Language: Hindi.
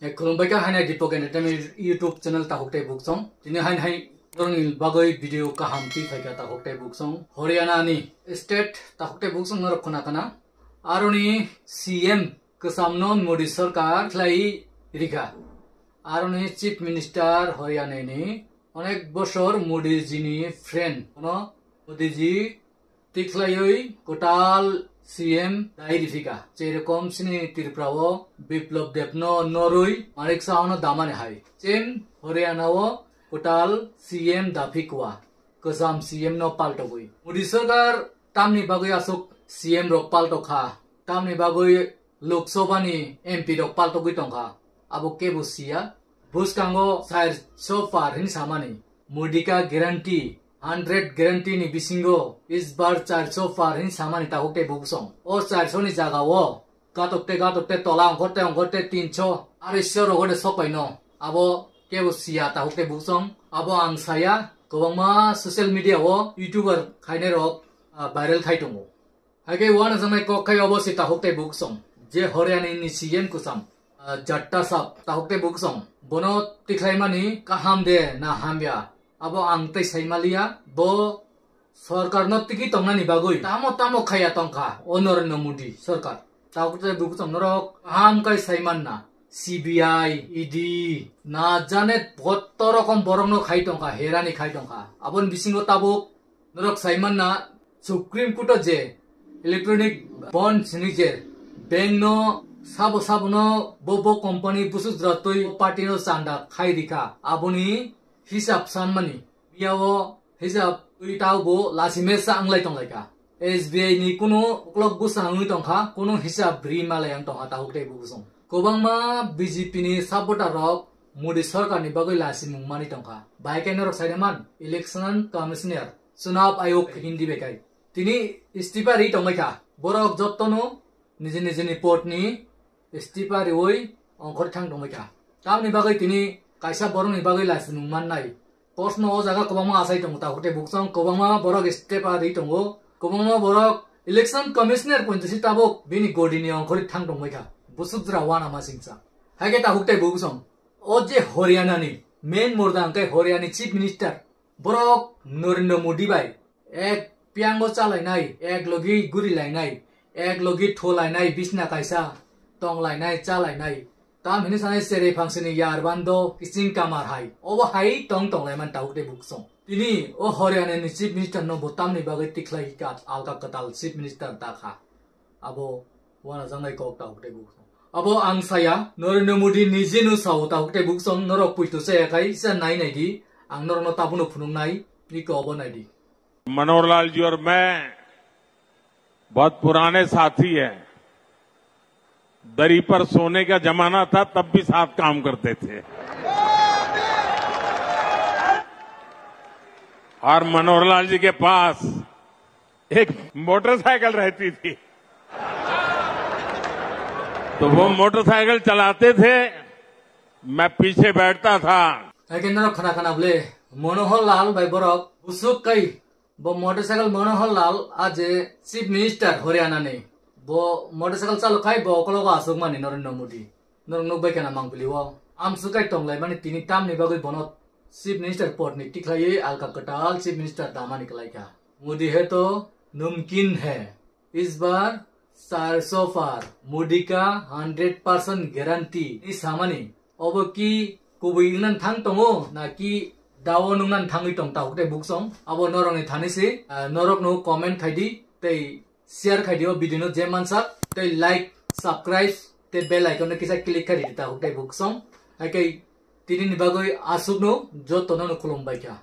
खुलुमबाय का हाय दीपक एंड यूट्यूब चैनल ताहुकते बुकसं दिनै हाय रंगिल बागै भिडियो काहामति फायका ताहुकते बुकसं हरियाणा नि स्टेट ताहुकते बुकसं नर खोनाकाना आरोनि सीएम कसामनो मोदी सरकार ख्लाई रिखा आरोनि चीफ मिनिस्टर हरियाणा नि अनेक बছর मोदी जी नि फ्रेंड कोन मोदी जी तिख्लायै कोटाल सीएम दायरिफिका जेरकम सिनी त्रिपुराओ बिप्लब देबनो नरुई मारिकसावनो दामाने हाय chain हरियाणाओ Kotal CM दाफिकवा कसाम CM no पाल्टोगुई Modi सरकार तामनि बागै आसुक सीएम रक पाल्टोखा तामनि बागै लोकसभानि एमपी रक पाल्टोगुई टंखा आबो केबुसिया बुसकांगो साइर सोफार हिन सामानि मोदी का गारंटी 100 गारंटी नि बिसिंगो इस बार 400 फार हिन सामानि ताहुकते बुकसं ओ 400 नि जागाओ गातोकते तोला अंगते 300 आरो इसोर रगोदे सपाइनो आबो केबुसिया ताहुकते बुकसं आबो आंसाया गोबांमा सोशल मीडिया ओ यूट्यूबर खाइने रक भाइरल खाइदोंगो हागे वान जंनाय कखाय अबसि ताहुकते बुकसं जे हरियाणा नि सीएम कुसाम जट्टा साब ताहुकते बुकसं बनो तिख्लाइमानि काहाम दे ना हामया अब आं तै साइमालिया बो सरकार न तिकी तंगनानि बागै तामो खाया तंखा ओ नरेन्द्र मोदी सरकार ताकुते बुकसं नरक हाम काय साइमानना सीबीआई ईडी ना जाने बहुत रकम बरंनो खाइ तंखा हेरानि खाइ तंखा अबन बिसिंगो ताबुक नरक साइमानना सुप्रीम कोर्ट जे इलेक्ट्रॉनिक बॉन्ड सिनिजे बैंक नो साबो बो कंपनी बुसुद्रतै पार्टी नो चांदा खाइ दिखा आबोनि हिसाब सानमानि बियाव हिसाब उइटावबो लासिमे सांलाय तंलायका एसबीआई नि कुनो क्लक गुसांगै तंखा कुनो हिसाब ब्रि मालायां तंखा ताहुकते बुसं गोबांमा बीजेपी नि सापोर्टारक मोदी सरकार नि बागै लासि मुंमानि तंखा बाइकेनर साइडमान इलेक्शन कमिशनर चुनाव आयोग हिंदी बेकाय तिनि इस्तीफा रि तंलायका बरक जत्तनो निजे रिपोर्ट नि इस्तीफा रिवै अंखर थां दंबायका तामनि बागै तिनि कायसा बरंनि बागै लासि मुंमाननाय प्रश्न ओ जागा गोबांमा आसाय दं ताहुकते बुकसं गोबांमा बरक इस्तीफा रि दंगो गोबांमा बरक इलेक्शन कमिशनर पइन्टसि ताबो बिनि गडिनि अंखर थां दंबायका बुसुद्रा वाना मासिंसा हागे ताहुकते बुकसं ओ जे हरियाणा नि मेन मोरदांकै हरियाणा चीफ मिनिस्टर बरक नरेन्द्र मोदी बाय एक पियांगो चालायनाय एक लगी गुरि लायनाय एक लगी थोलायनाय बिसना कायसा तंलायनाय चालायनाय ताम हिनि सानै सेरे फांसनि यारबान्दो किसिं कामार हाय ओबो हाय तंलायमान ताहुकते बुकसं तिनि ओ हरियाणा नि चीफ मिनिस्टर नो बोतामनि बागै तिख्लाय का आलका कताल चीफ मिनिस्टर दाखा आबो वाना जंगाय को ताहुकते बुकसं आबो आंसाया नरेन्द्र मोदी निजेनो साव ताहुकते बुकसं नरक पुइतोसे एकाय सा नायनायदि आं नरनो ताबुनो फुनुंनाय निको अबो नायदि मनोहर लाल जी और मैं बहुत पुराने साथी हैं। दरी पर सोने का जमाना था तब भी साथ काम करते थे और मनोहर लाल जी के पास एक मोटरसाइकिल रहती थी तो वो मोटरसाइकिल चलाते थे मैं पीछे बैठता था खाना बोले मनोहर लाल भाई बरक उसुक कई वो मोटरसाइकिल मनोहर लाल आज चीफ मिनिस्टर हरियाणा ने वो मोटरसाइकिल चालू खाई वो अकलोग आसुक माने नरेन्द्र मोदी नरंग बैकेना मांगबिली वो आम सुकाय तंगलाय माने तिनि तामनि बागै बनत चीफ मिनिस्टर पद नि टिख्लायै आलका कटाल चीफ मिनिस्टर दामानि कलायका मोदी है तो मुमकिन है इस बार 400 पार मोदी का 100% गारंटी इस सामानि अब की कुबै इनन थांग तंगो ना कि दावो नुंगनान थांगै तंग ताहुकते बुकसं आबो नरंनि थानिसि नरक नो कमेंट खायदि तै शेयर खायदियो भिडियो जे मानसा तै लाइक सब्सक्राइब ते बेल आइकन किसा क्लिक करि ताहुकते बुकसं हाकै तिनि बागै आसुकनो जतनो खुलुमबायका।